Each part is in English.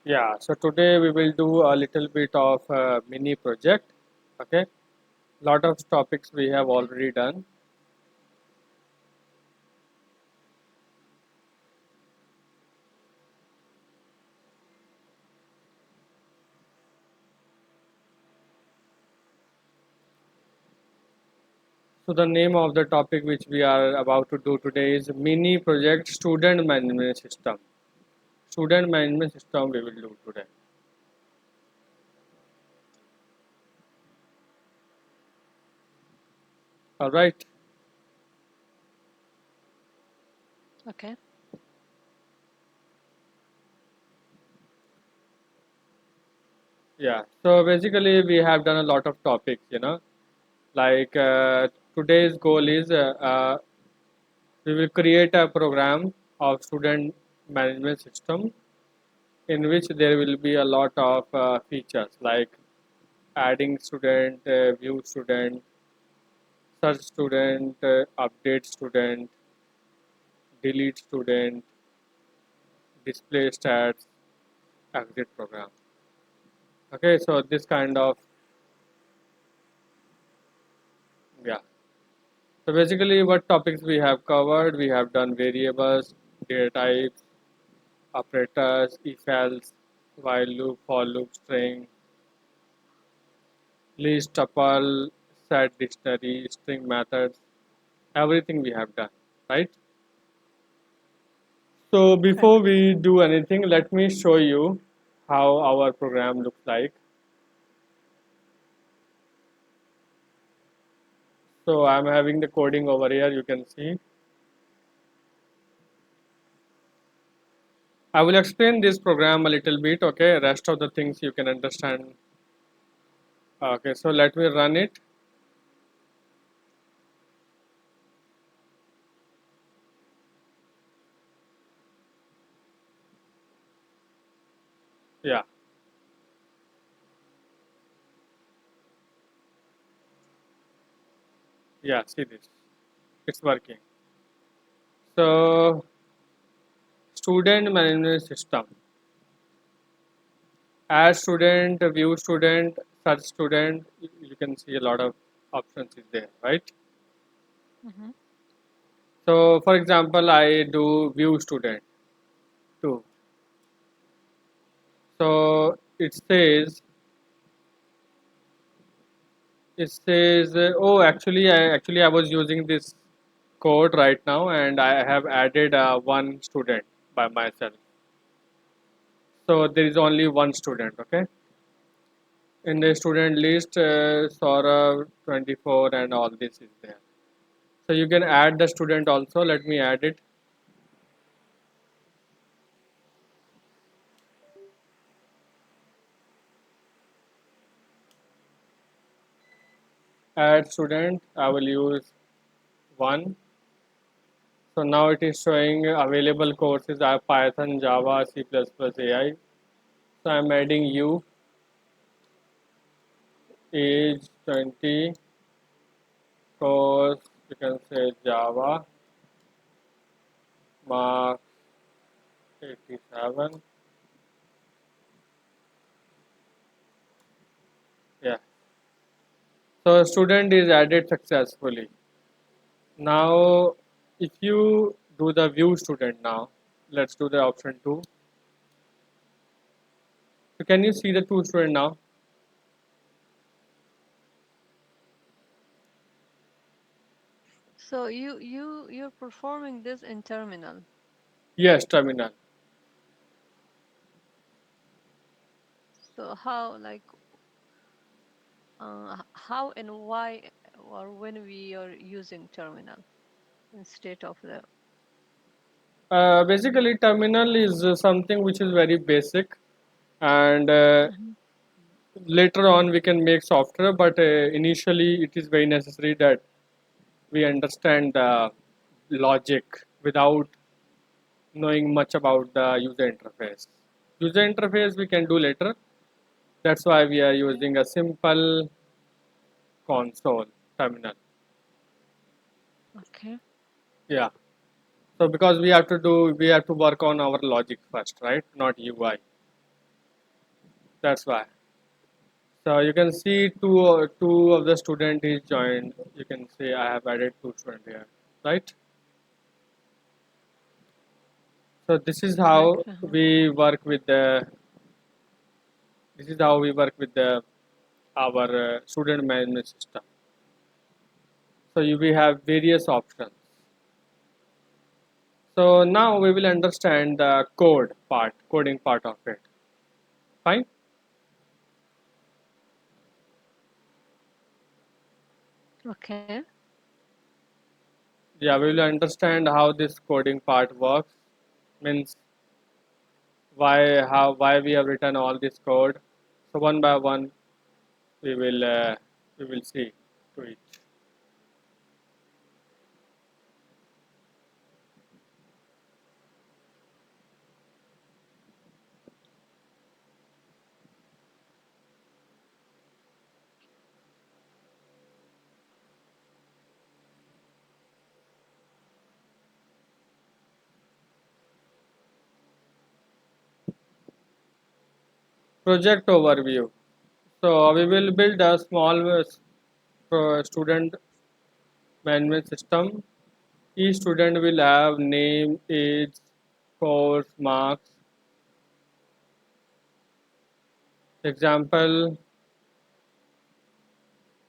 Yeah, so today we will do a little bit of mini project. Okay, lot of topics we have Okay. already done. So the name of the topic which we are about to do today is mini project student management system. Student management system we will do today. All right. Okay. Yeah. So basically we have done a lot of topics. Like today's goal is we will create a program of student management system in which there will be a lot of features like adding student, view student, search student, update student, delete student, display stats, exit program. Okay, so this kind of, yeah. So basically what topics we have covered, we have done variables, data types, operators, if else, while loop, for loop, string, list, tuple, set, dictionary, string methods, everything we have done, right? So before Correct. we do anything, let me show you how our program looks like. So I'm having the coding over here, you can see. I will explain this program a little bit, okay? Rest of the things you can understand. Okay, so let me run it. Yeah, yeah, see this. It's working. So student management system. Add student, view student, search student. You can see a lot of options is there, right? Mm-hmm. So for example, I do view student too. So oh, actually I was using this code right now, and I have added one student by myself. So there is only one student. Okay, in the Okay. student list, Saurav 24 and all this is there. So you can add the student also. Let me add it. Add student. I will use one. So now it is showing available courses are Python, Java, C++, AI. So I'm adding you, age 20, course, you can say Java, mark 87. Yeah. So student is added successfully. Now, if you do the view student now, let's do the option 2. So can you see the two student now? So you're performing this in terminal. Yes, terminal. So how and why or when we are using terminal instead of the Basically, terminal is something which is very basic, and Mhm. later on we can make software, but initially it is very necessary that we understand the logic without knowing much about the user interface. User interface we can do later. That's why we are Okay. using a simple console terminal. Okay. Yeah. So because we have to work on our logic first, right? Not UI. That's why. So you can see two of the student is joined. You can see I have added two student here, right? So this is how Exactly. we work with the. This is how we work with the our student management system. So we have various options. So now we will understand the coding part of it. Fine. Okay. Yeah, we will understand how this coding part works. Means why we have written all this code. So one by one we will uh, we will see to each. Project overview. So we will build a small student management system. Each student will have name, age, course, marks. Example,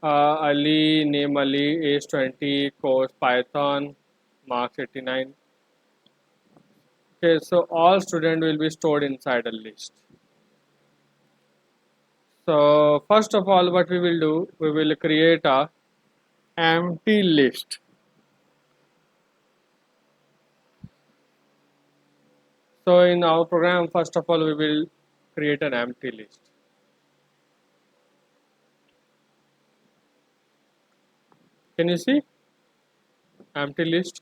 Ali, name Ali, age 20, course Python, marks 89. Okay, so all student will be stored inside a list. So first of all, what we will do, we will create a empty list. So in our program, first of all, we will create an empty list. Can you see empty list?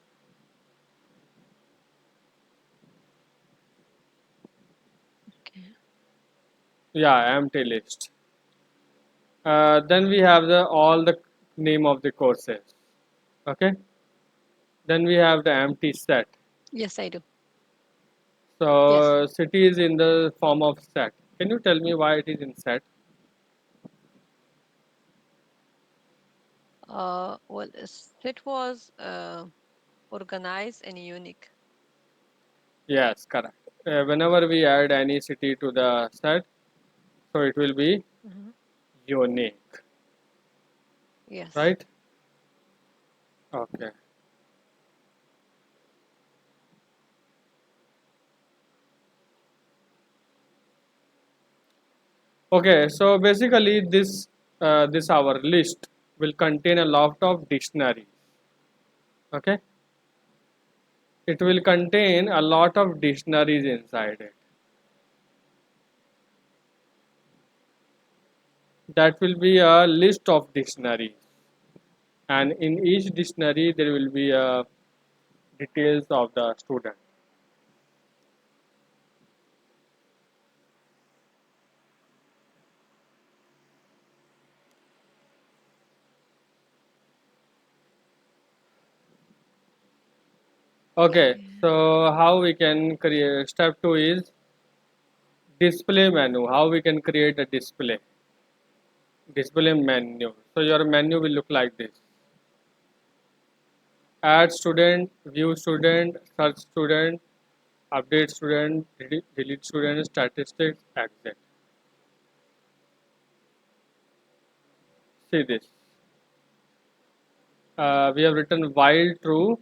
Okay. Yeah, empty list. Then we have the all the name of the courses. Okay. Then we have the empty set. Yes, I do. Yes. So city is in the form of set. Can you tell me why it is in set? Well, it was organized and unique. Yes, correct. Whenever we add any city to the set, so it will be Mhm. unique, Yes. right? Okay. Okay. So basically, this our list will contain a lot of dictionaries. Okay. It will contain a lot of dictionaries inside it. That will be a list of dictionaries, and in each dictionary there will be details of the student. Okay, Okay. so how we can create? Step two is display menu. How we can create a display menu. So your menu will look like this: add student, view student, search student, update student, delete student, statistics, exit. See this. We have written while true.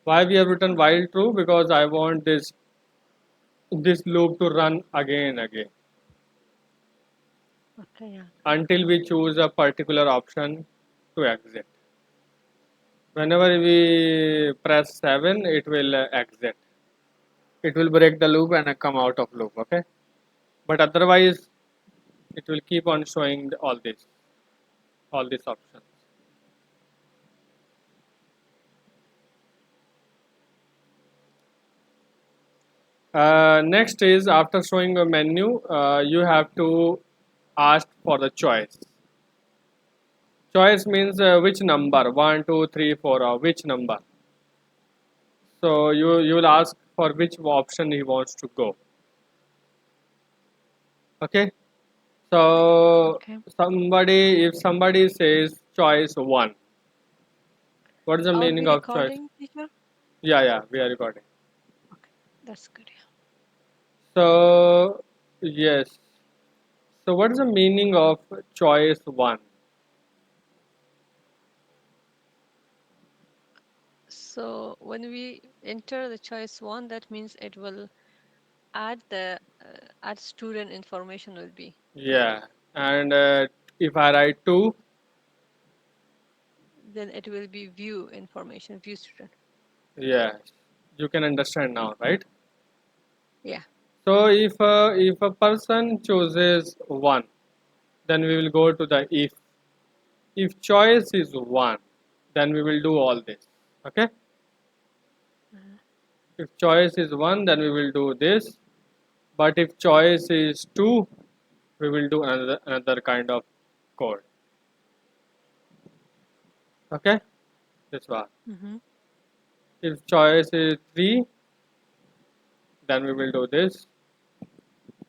Why we have written while true? Because I want this loop to run again and again Okay. Yeah. until we choose a particular option to exit. Whenever we press 7, it will exit. It will break the loop and come out of loop. Okay, but otherwise it will keep on showing all these options. Next is after showing a menu, you have to ask for the choice. Choice means which number, one, two, three, four, or which number. So you will ask for which option he wants to go. Okay. So Okay. if somebody says choice one, what is the Are meaning we of choice? recording, teacher? Yeah, we are recording. Okay, that's good. Yeah. So yes. So what is the meaning of choice one? So when we enter the choice one, that means it will add the add student information will be there. Yeah, and if I write two, Then it will be view information, view student. yes, you can understand now, right? Yeah. So if a person chooses one, then we will go to the if. If choice is one, then we will do all this. Okay. Uh, If choice is one, then we will do this. But if choice is two, we will do another kind of code. Okay. This one. mm-hmm. If choice is three, then we will do this.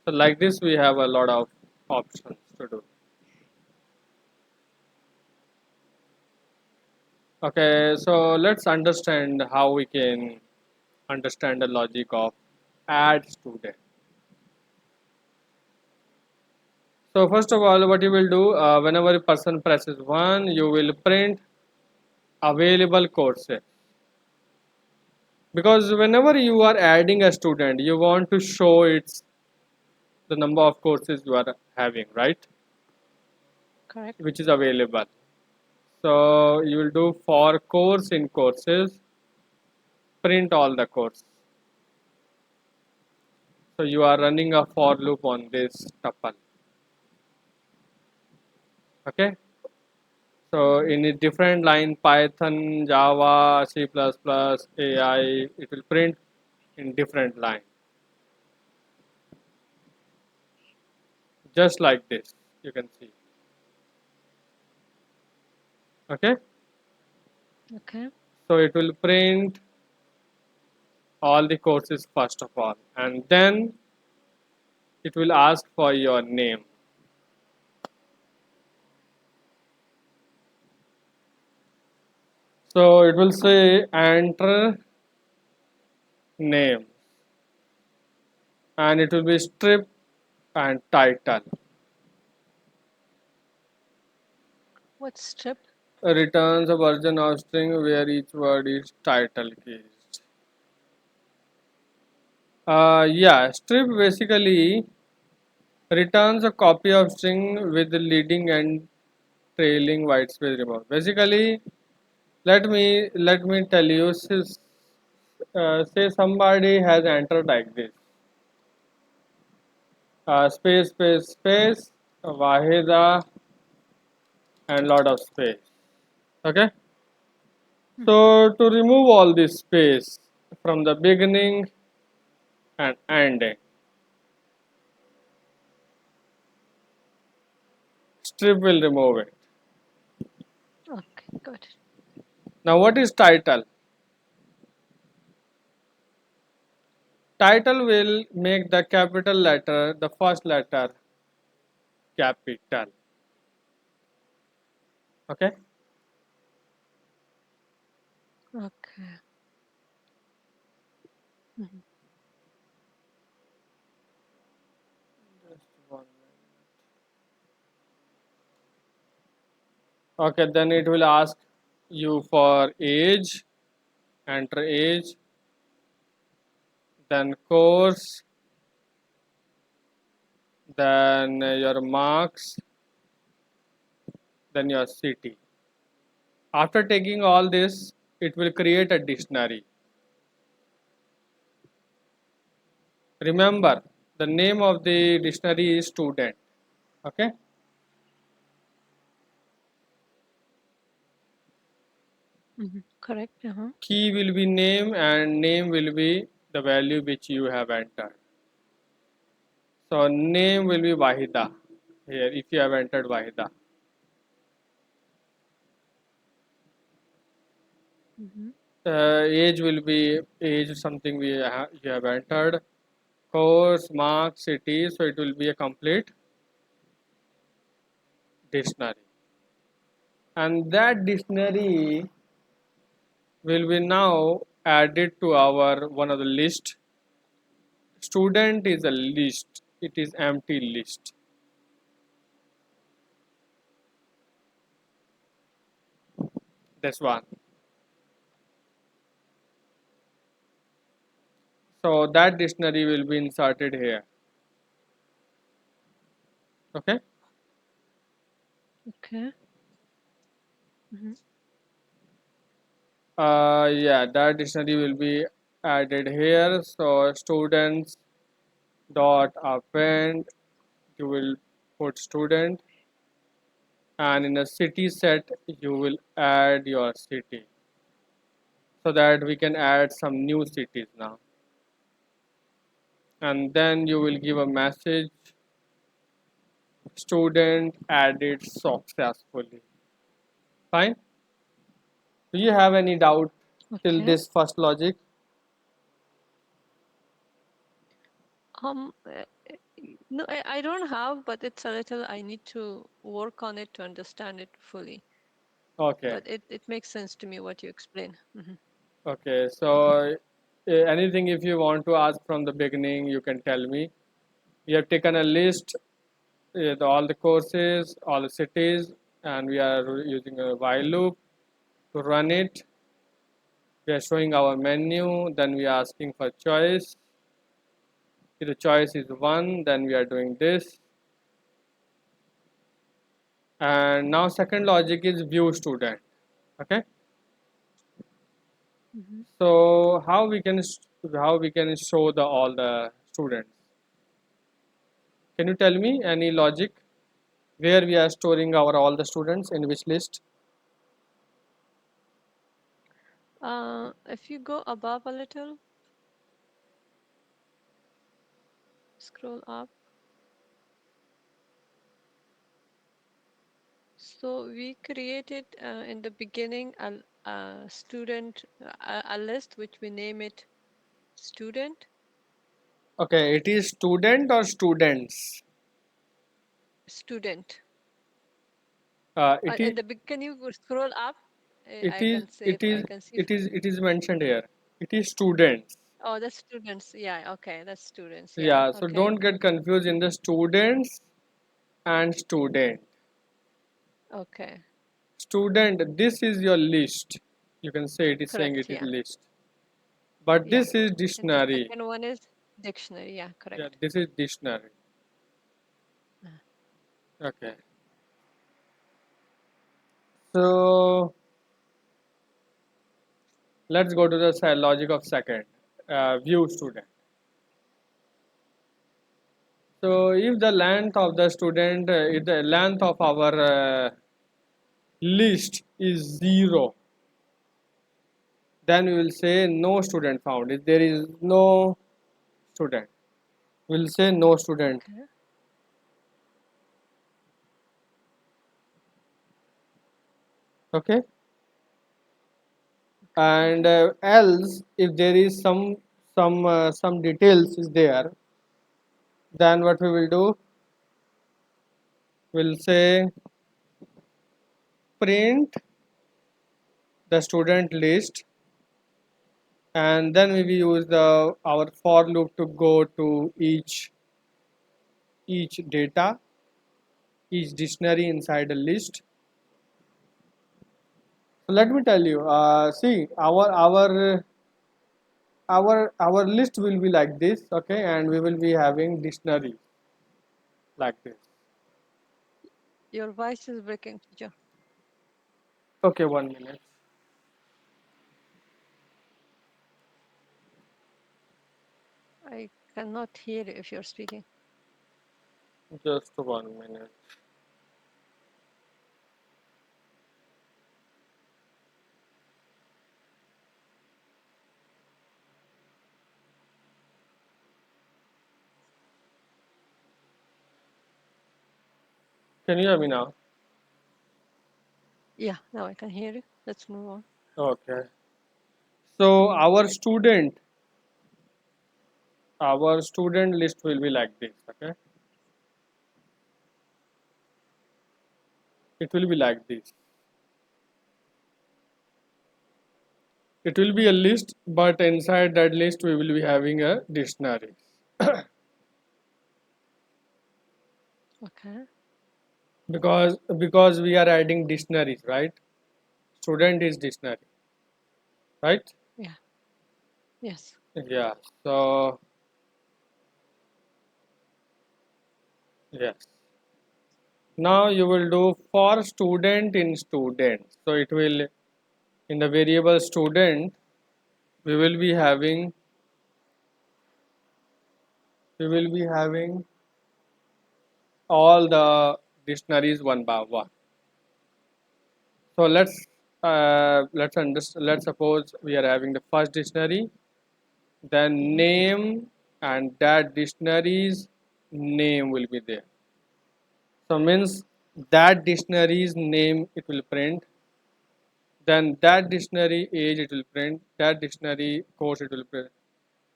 So like this, we have a lot of options to do. Okay, so let's understand how we can understand the logic of add student. So first of all, what you will do, whenever a person presses 1, you will print available courses. Because whenever you are adding a student, you want to show it's the number of courses you are having, right? Correct. Which is available. So you will do for course in courses, print all the course. So you are running a for loop on this tuple. Okay. So Mm-hmm. in a different line, Python, Java, C++, AI, it will print in different line, just like this. You can see. Okay. Okay. So it will print all the courses first of all, and then it will ask for your name. So it will say enter name, and it will be strip and title. What strip? Returns a version of string where each word is title keys. Yeah, strip basically returns a copy of string with the leading and trailing white space removed. Basically, let me tell you. Say somebody has entered like this. Space, space, space, Wahida, and lot of space. Okay. Mm-hmm. So to remove all this space from the beginning and ending, strip will remove it. Okay, got it. Now, what is title? Title will make the capital letter, the first letter, capital. Okay. Okay. Mm-hmm. Just 1 minute. Okay, then it will ask you for age, enter age, then course, then your marks, then your city. After taking all this, it will create a dictionary. Remember, the name of the dictionary is student. Okay. Mm-hmm. Correct. Uh-huh. Key will be name and name will be the value which you have entered. So name will be Wahida here if you have entered Wahida. Mm-hmm. Age will be age something you have entered. Course, mark, city, so it will be a complete dictionary, and that dictionary will be now added to our one of the list. Student is a list, it is empty list. That's one. So that dictionary will be inserted here. Okay. Okay. Mhm. Yeah, that dictionary will be added here. So students dot append, you will put student, and in a city set you will add your city, so that we can add some new cities now. And then you will give a message, student added successfully. Fine. Do you have any doubt till Okay. this first logic? Um, uh, no, I don't have, but it's a little, I need to work on it to understand it fully. Okay. But it makes sense to me what you explain. Okay. So anything if you want to ask from the beginning, you can tell me. We have taken a list with all the courses, all the cities, and we are using a while loop to run it. We are showing our menu, then we are asking for choice. If the choice is 1, then we are doing this. And now second logic is view student. Okay. Hmm. So how we can show the all the students? Can you tell me any logic where we are storing our all the students in which list? If you go above a little, scroll up. So we created in the beginning a student, a list which we name it student, Okay, it is student or students. student. It is In the can you go scroll up? it I is can say it it. I is can see. it is mentioned here. It is students. Oh, that's students. Yeah. Okay, that's students. Yeah. Yeah, so Okay. don't get confused in the students and student. Okay. Student, this is your list. You can say it is saying Correct. it is Yeah. list. But Yeah. this is And the dictionary. second one is dictionary. Yeah. Yeah, Correct. this is dictionary. Uh, Okay. So let's go to the logic of second. View student. So if the length of the student, if the length of our list is 0, then we will say no student found. If there is no student, we will say no student. Okay. Okay. Okay. And else if there is some details is there, then what we will do, we'll say print the student list, and then we will use the our for loop to go to each data, each dictionary inside a list. So let me tell you, see our list will be like this, okay, and we will be having dictionary like this. Your voice is breaking, teacher. Okay, 1 minute. I cannot hear you if you're speaking. Just 1 minute. Can you hear me now? Yeah. Now I can hear you. Let's move on. Okay. So our student list will be like this. Okay. It will be like this. It will be a list, but inside that list we will be having a dictionary. Okay. Because we are adding dictionaries, right? Student is dictionary, right? Yeah. Yes. Yeah. So yes. Now you will do for student in student. So it will in the variable student we will be having we will be having all the dictionaries one by one. So let's understand. Let's suppose we are having the first dictionary, then Mm-hmm. name, and that dictionary's name will be there. So means that dictionary's name it will print, then that dictionary age it will print, that dictionary course it will print.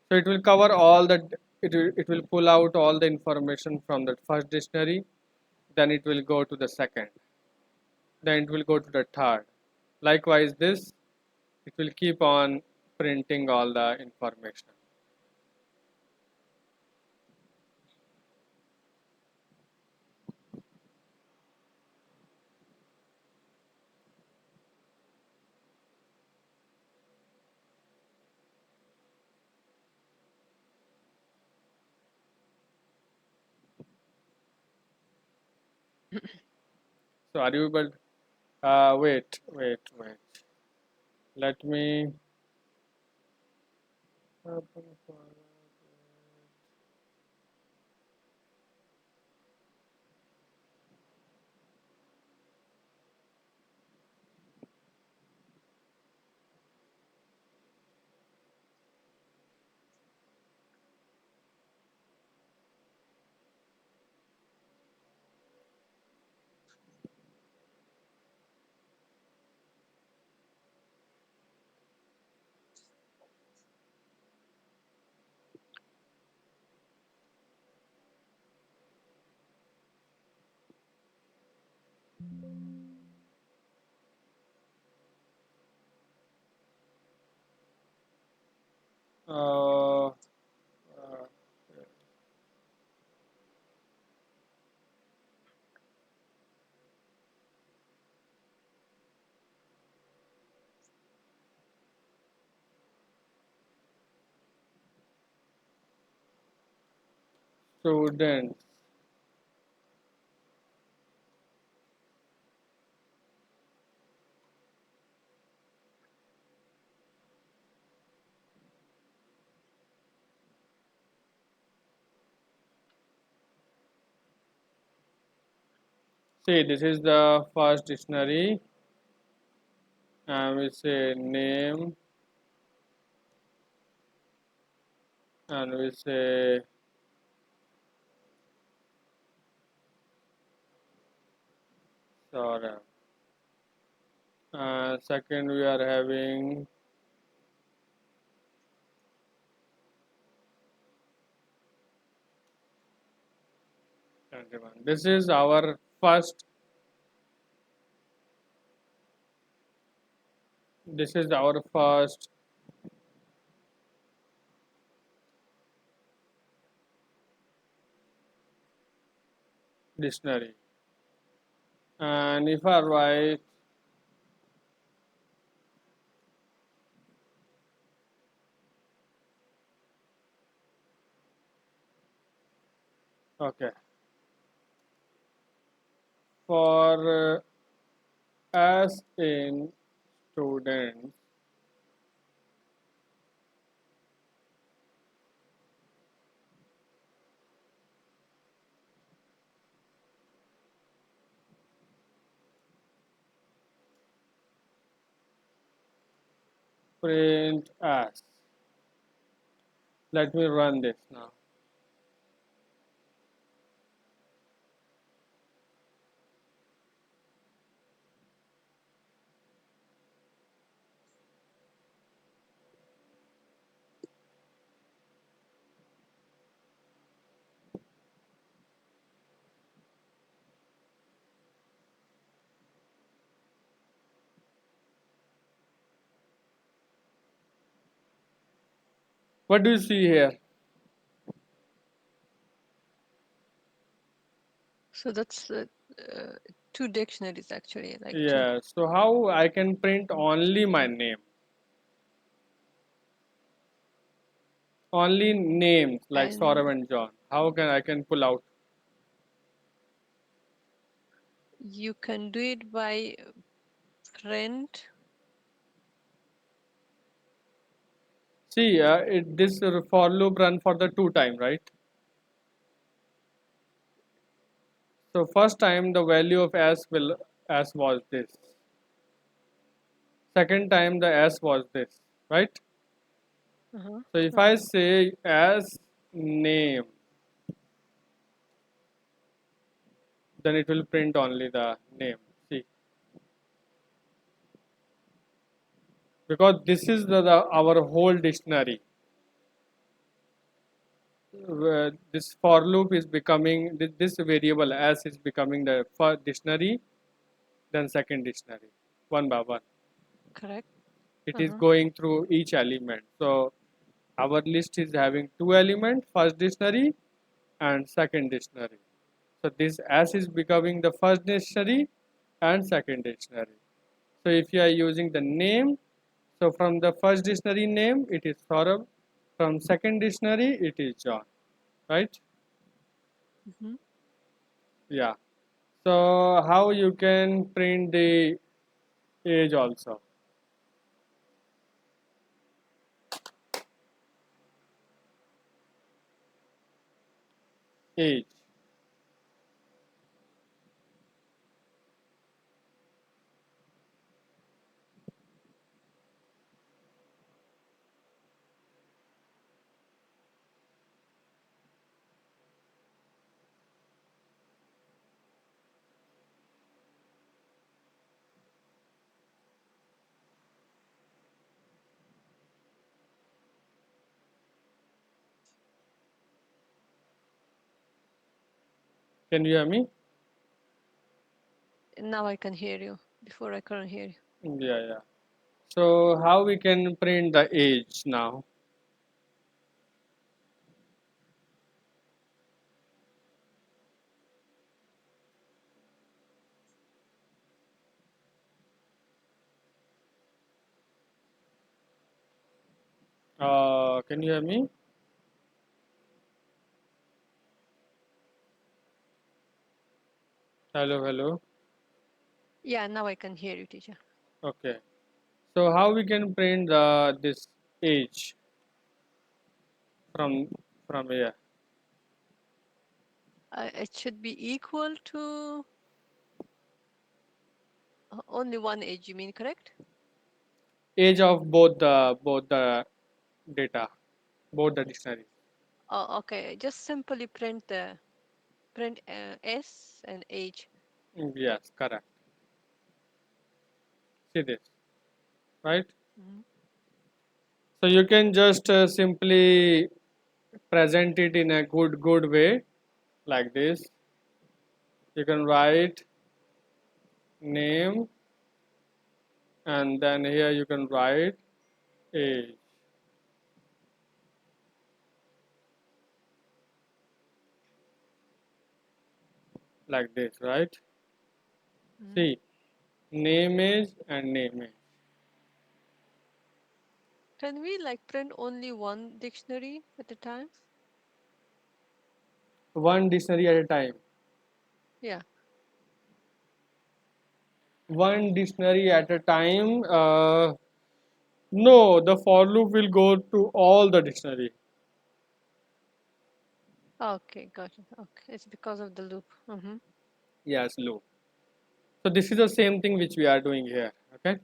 So it will cover all the it will pull out all the information from the first dictionary, then it will go to the second, then it will go to the third. Likewise, this it will keep on printing all the information. So are you able? Wait. Let me. Uh, uh, Students. See, this is the first dictionary, and we say name, and we say sorry. Second, we are having 21. This is our first. This is our first dictionary. And if I write, okay, for as in students, print as. Let me run this now. What do you see here? So that's two dictionaries actually, like two. Yeah, so how I can print only my name? Only names like And Saurav and John. How can I can pull out? you can do it by print. See, this for loop run for the two time, right? So first time the value of s was this. Second time the s was this, right? Uh-huh. So if I Uh-huh. say as name, then it will print only the name. See, because this is our whole dictionary. This for loop is becoming this variable as is becoming the first dictionary, then second dictionary, one by one. Correct. It is Uh-huh. going through each element. So our list is having two elements, first dictionary and second dictionary. So this as is becoming the first dictionary and second dictionary. So if you are using the name, so from the first dictionary name it is Saurabh, from second dictionary it is John, right? Mm-hmm. Yeah. So how you can print the age also? Age. Can you hear me? Now I can hear you. Before I couldn't hear you. Yeah, yeah. So how we can print the age now? Can you hear me? Hello, hello. Yeah, now I can hear you, teacher. Okay. So how we can print this age from here? It should be equal to only one age, you mean, correct? Age of both the data, both the dictionaries. Oh, okay. Just simply print S and age. Yes, correct. See this, right? Mhm. So you can just simply present it in a good way like this. You can write name and then here you can write age like this, right? Mhm. See, name age and name age. Can we like print only one dictionary at a time? One dictionary at a time. Yeah. One dictionary at a time. No, the for loop will go to all the dictionary. Okay, got it. Okay, it's because of the loop. Mm-hmm. Yes, loop. So this is the same thing which we are doing here. Okay.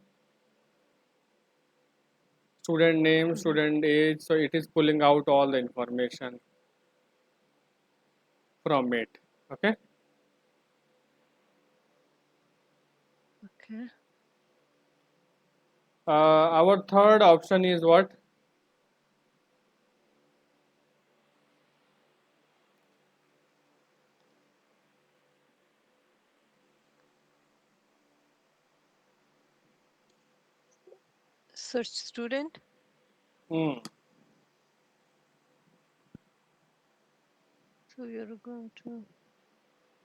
Student name, Mm-hmm. student age. So it is pulling out all the information from it. Okay. Okay. Our third option is what? Search student. Hmm. So we are going to.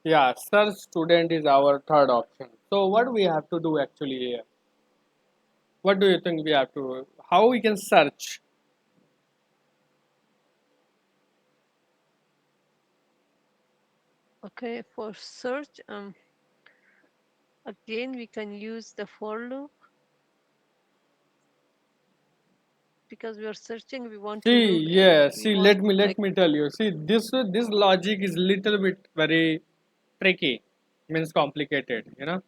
Yeah, search student is our third option. So what we have to do actually here? What do you think we have to? How we can search? Okay, for search, again we can use the for loop because we are searching. We want to See, look and yeah, we see, want let like. me tell you. See, this logic is little bit very tricky, means complicated, you know.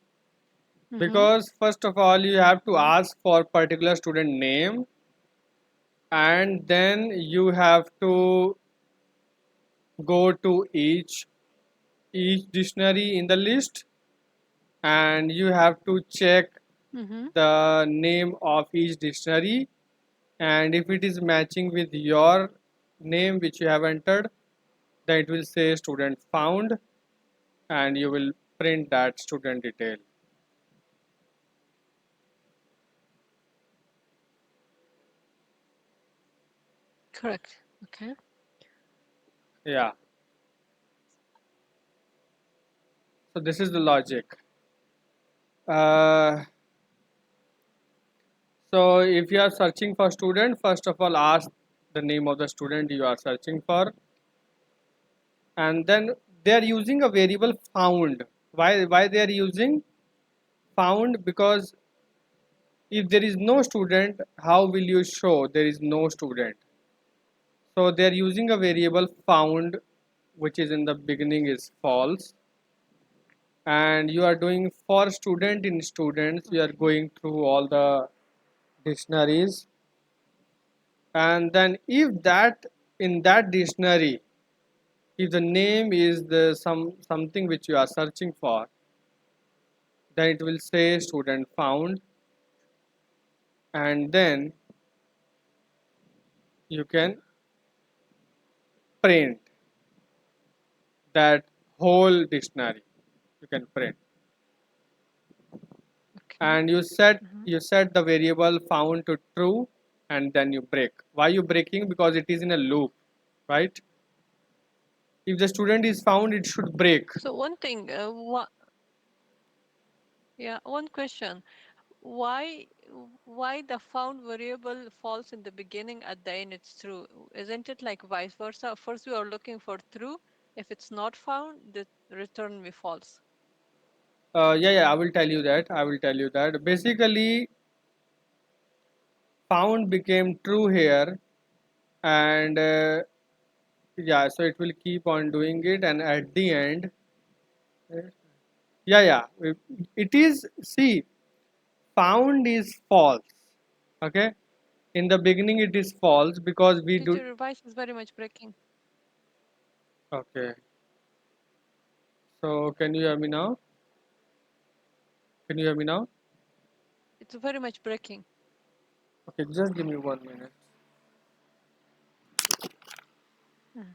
Mm-hmm, Because first of all, you have to mm-hmm, ask for particular student name, and then you have to go to each dictionary in the list, and you have to check mm-hmm. the name of each dictionary, and if it is matching with your name which you have entered, then it will say student found, and you will print that student detail. Correct. Okay. Yeah, so this is the logic. uh, so if you are searching for student, first of all ask the name of the student you are searching for, and then they are using a variable found. Why they are using found? Because if there is no student, how will you show there is no student? So they are using a variable found, which is in the beginning is false, and you are doing for student. In students you are Okay. going through all the dictionaries, and then if that in that dictionary, if the name is the something which you are searching for, then it will say student found, and then you can print that whole dictionary. You can print, Okay. and Mm-hmm. you set the variable found to true, and then you break. Why you breaking? Because it is in a loop, right? If the student is found, it should break. So one thing, yeah, one question. Why why the found variable false in the beginning, at the end it's true? Isn't it like vice versa? First we are looking for true. If it's not found, the return will be false. Yeah, I will tell you that. I will tell you that. Basically, found became true here, and yeah, so it will keep on doing it, and at the end, yeah, it is. See, found is false. Okay, in the beginning it is false because we do. Teacher, your voice is very much breaking. Okay, so can you hear me now? Can you hear me now? It's very much breaking. Okay, just give me 1 minute. Mm.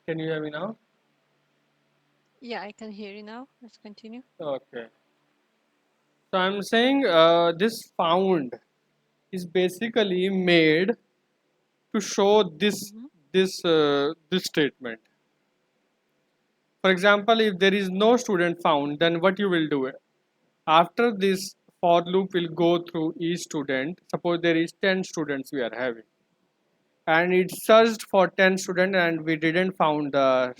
Can you hear me now? Yeah, I can hear you now. Let's continue. Okay. So I'm saying this found is basically made to show Mm-hmm. this statement. For example, if there is no student found, then what you will do? After this for loop will go through each student. Suppose there is 10 students we are having, and it searched for 10 student, and we didn't found the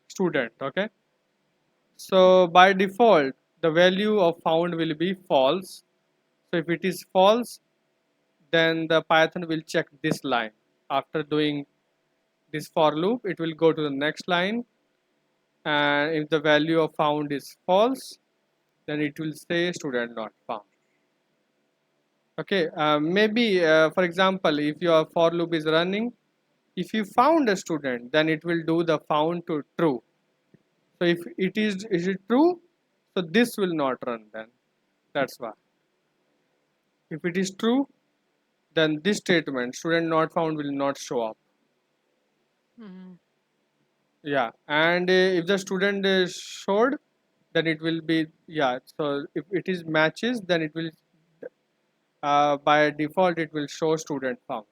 student. Okay. So by default, the value of found will be false. So if it is false, then the Python will check this line. After doing this for loop, it will go to the next line, and if the value of found is false, then it will say student not found. Okay, maybe for example, if your for loop is running, if you found a student, then it will do the found to true. So if is it true, so this will not run then. That's why. If it is true, then this statement student not found will not show up. Mm-hmm. Yeah, and if the student is showed, then it will be, yeah. So if it is matches, then it will by default it will show student found.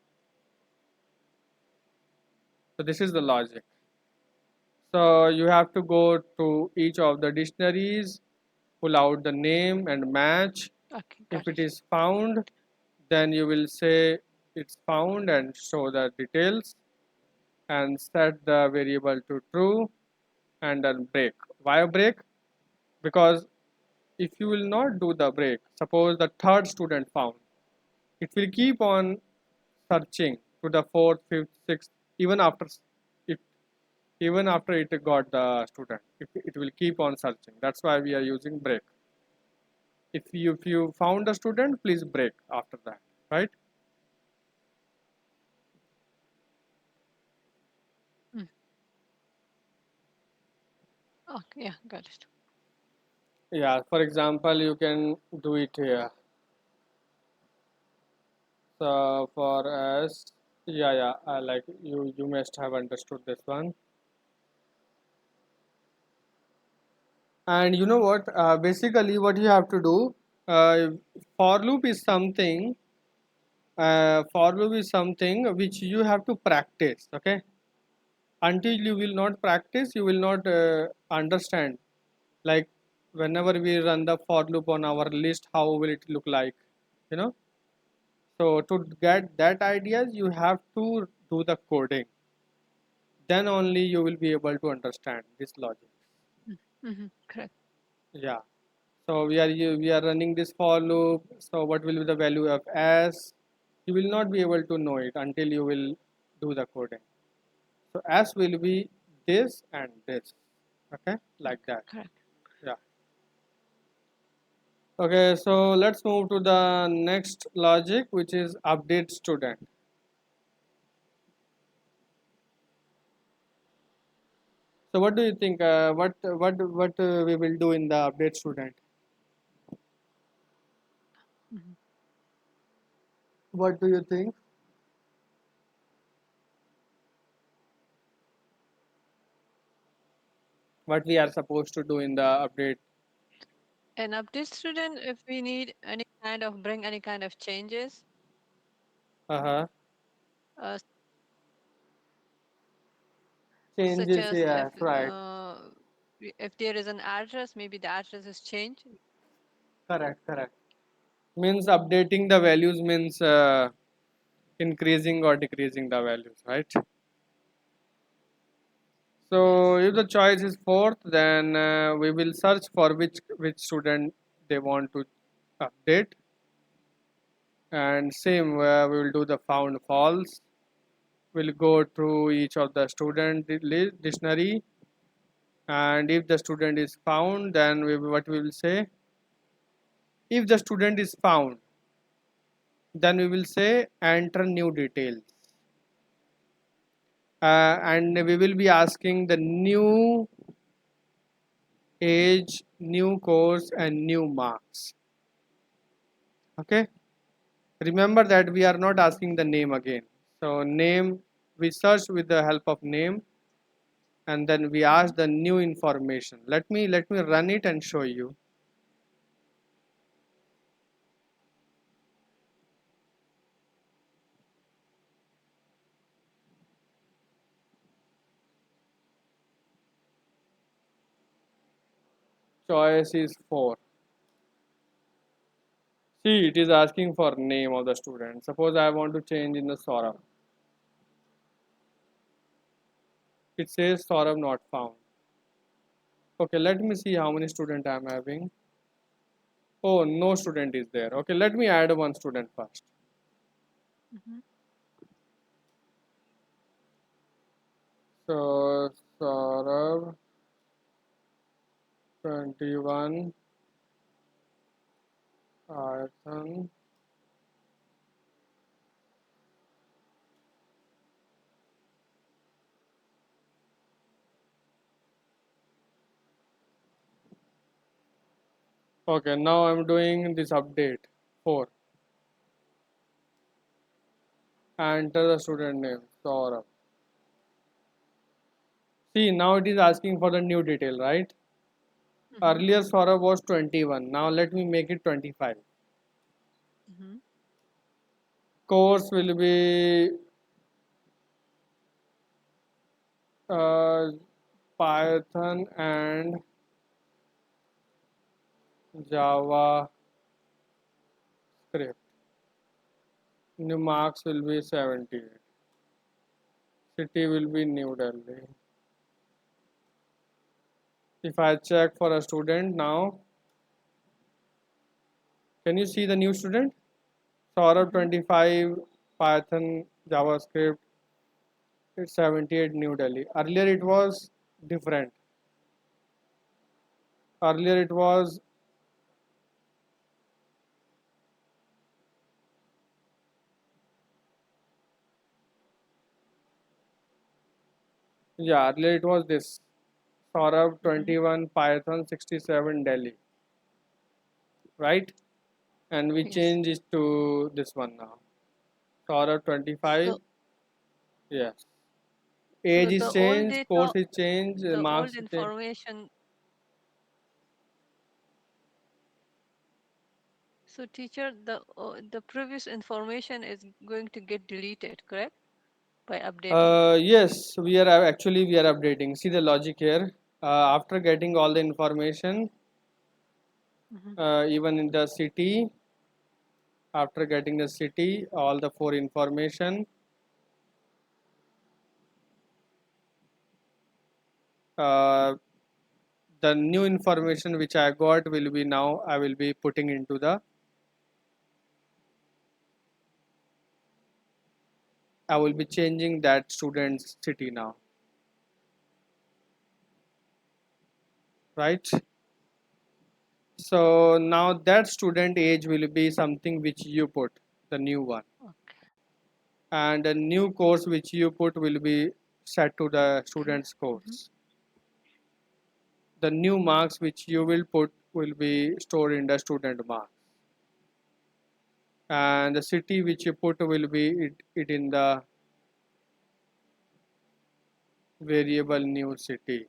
So this is the logic. So you have to go to each of the dictionaries, pull out the name and match. Okay, If got it it. is found, then you will say it's found and show the details and set the variable to true and then break. Why break? Because if you will not do the break, suppose the third student found, it will keep on searching to the fourth, fifth, sixth, even after it even after it got the student. It will keep on searching. That's why we are using break. If you found a student, please break after that, right? Mm. Okay, yeah, got it. Yeah. For example, you can do it here. So for us, yeah, yeah. Like you must have understood this one. And you know what? Basically, what you have to do, uh, for loop is something. For loop is something which you have to practice. Okay, until you will not practice, you will not understand. Like whenever we run the for loop on our list, how will it look like? You know. So to get that ideas, you have to do the coding. Then only you will be able to understand this logic. Mm-hmm. Correct. Yeah. So we are running this for loop. So what will be the value of s? You will not be able to know it until you will do the coding. So s will be this and this. Okay, like Okay, that. correct. Yeah. Okay, so let's move to the next logic, which is update student. So what do you think? What we will do in the update student? Mm-hmm. What do you think? What we are supposed to do in the update? An update student, if we need any kind of bring any kind of changes, Uh-huh. uh, such Changes, as yeah, right. if there is an address, maybe the address is changed. Correct, correct. Means updating the values means increasing or decreasing the values, right? So Yes. if the choice is fourth, then we will search for which student they want to update, and same we will do the found false. We'll go through each of the student dictionary, and if the student is found, then what we will say, if the student is found, then we will say enter new details, and we will be asking the new age, new course and new marks. Okay, remember that we are not asking the name again. So name, we search with the help of name, and then we Mm-hmm. ask the new information. Let me run it and show you. Choice is 4. See, it is asking for name of the student. Suppose I want to change in the Saurabh. It says Saurabh not found. Okay, let me see how many student I am having. Oh, no student is there. Okay, let me add one student first. Mm-hmm. So Saurabh 21, Arthan Okay, now I'm doing this update 4. Enter the student name Saurabh. See, now it is asking for the new detail, right? Mm-hmm. Earlier Saurabh was 21. Now let me make it 25. Mm-hmm. Course will be uh, Python and Java script. New marks will be 78. City will be New Delhi. If I check for a student now, can you see the new student? Saurabh Mm-hmm. 25, Python, JavaScript, it's 78 New Delhi. Earlier it was different. Earlier it was, yeah, earlier it was this. Saurabh Mm-hmm. 21, Python 67 Delhi, right? And we Yes. change it to this one now. Saurabh 25, So, yes. Age so is the old changed, course data, is changed, the old marks is changed. information. So, teacher, the previous information is going to get deleted, correct? By updating. Yes, we are updating. See the logic here. After getting all the information, Mm-hmm. even in the city, after getting the city, all the 4 information, uh, the new information which I got will be now I will be putting into the I will be changing that student's city now, right? So now that student age will be something which you put, the new one, Okay. and a new course which you put will be set to the Okay. student's Mm-hmm. course. The new marks which you will put will be stored in the student marks, and the city which you put will be it in the variable new city.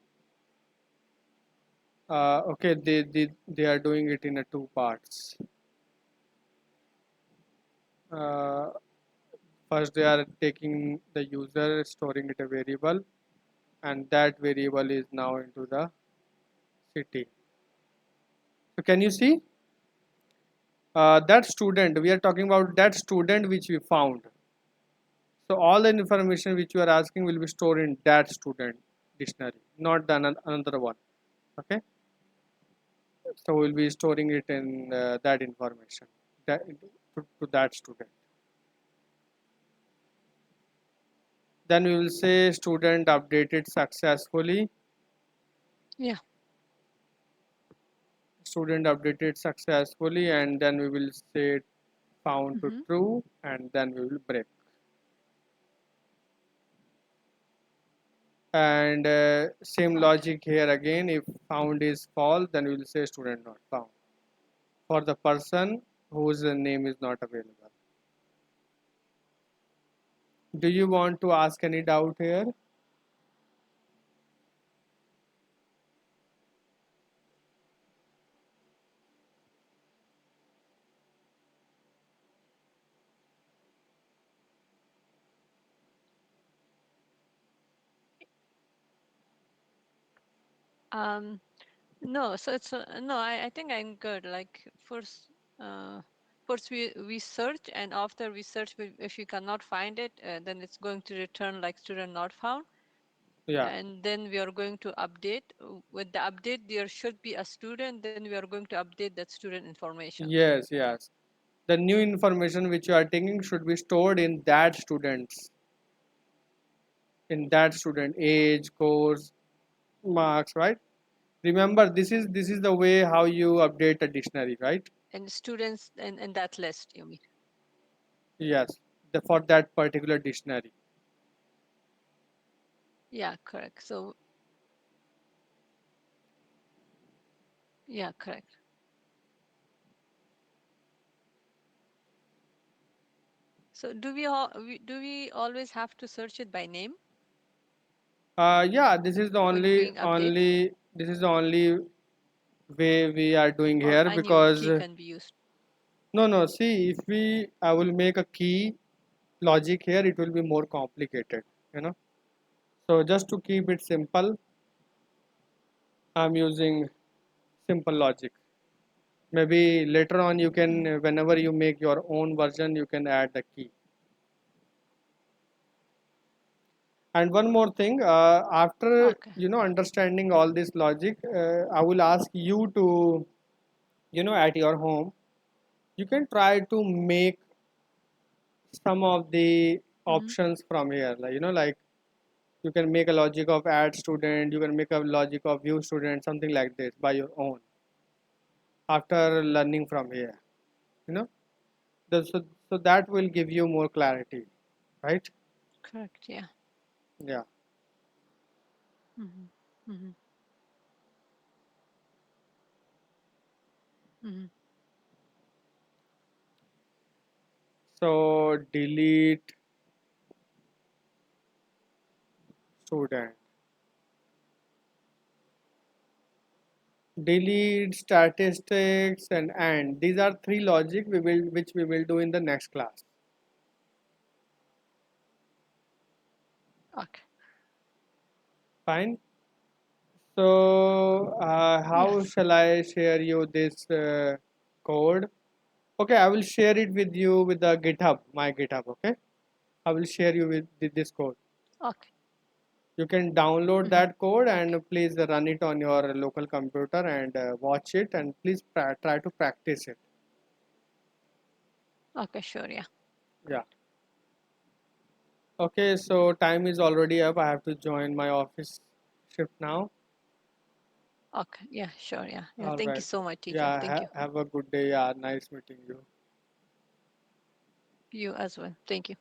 Okay, they are doing it in a 2 parts. Uh, First, they are taking the user, storing it a variable, and that variable is now into the city. So, can you see that student? We are talking about that student which we found. So, all the information which you are asking will be stored in that student dictionary, not the another one. Okay, so we'll be storing it in that information to that student. Then we will say student updated successfully. Yeah. Student updated successfully, and then we will say found to Mm-hmm. true, and then we will break. And same Okay. logic here again. If found is false, then we will say student not found for the person whose name is not available. Do you want to ask any doubt here? Um, no, so it's no, I think I'm good. Like uh, first we search, and after we search, if you cannot find it, then it's going to return like student not found, Yeah. and then we are going to update. With the update, there should be a student. Then we are going to update that student information. Yes, yes. The new information which you are taking should be stored in that student age, course, marks, right? Remember, this is the way how you update a dictionary, right? And students in that list, you mean? Yes, for that particular dictionary. Yeah, correct. So yeah, correct. So do we always have to search it by name Yeah, this is the when only doing update, only this is the only way we are doing or here any because key can be used? no, no, see, if we I will make a key logic here, it will be more complicated, you know. So just to keep it simple, I'm using simple logic. Maybe later on you can, Mm. whenever you make your own version, you can add the key. And one more thing, after Okay. understanding all this logic, I will ask you to, at your home, you can try to make some of the Mm-hmm. options from here, like you can make a logic of add student, you can make a logic of view student, something like this by your own after learning from here, you know so that will give you more clarity, right? Correct. Yeah. Yeah. Mm-hmm. Mm-hmm. Mm-hmm. So delete student, delete statistics, and these are three logic which we will do in the next class. Okay. Fine. So how Yes. shall I share you this code? Okay, I will share it with you with the GitHub, my GitHub. Okay, I will share you with this code. Okay. You can download Mm-hmm. that code Okay. and please run it on your local computer and watch it and please try to practice it. Okay. Sure. Yeah. Yeah. Okay, so time is already up. I have to join my office shift now. Okay. Yeah. Sure. Yeah. Yeah. All Thank you right. so much, teacher. Yeah, Thank you. have a good day. Yeah, nice meeting you. You as well. Thank you.